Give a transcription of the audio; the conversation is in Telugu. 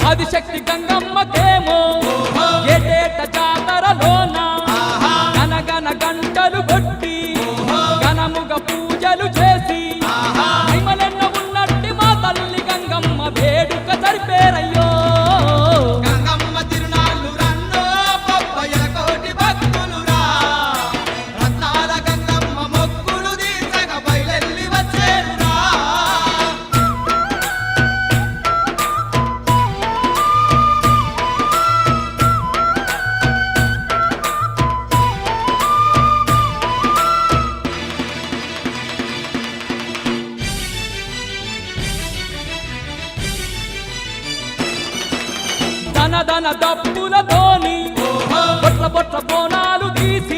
ఆదిశక్తి గంగమ్మకేమో ఏటేట జాతరలోన గనగన గంటలు కొట్టి ఘనముగ పూజలు చేసి మహిమలెన్న ఉన్నట్టి మా తల్లి గంగమ్మ వేడుక జరిపేరయ్యో. గంగమ్మ తిరునాళ్ళు రన్నో పప్పయ్య కోటి భక్తులురా రత్నాల గంగమ్మ మొక్కులు తీర్చగ బయలెల్లి వచ్చేరురా. ధన ధన దప్పులతోని బొట్ల బొట్ల బోనాలు తీసి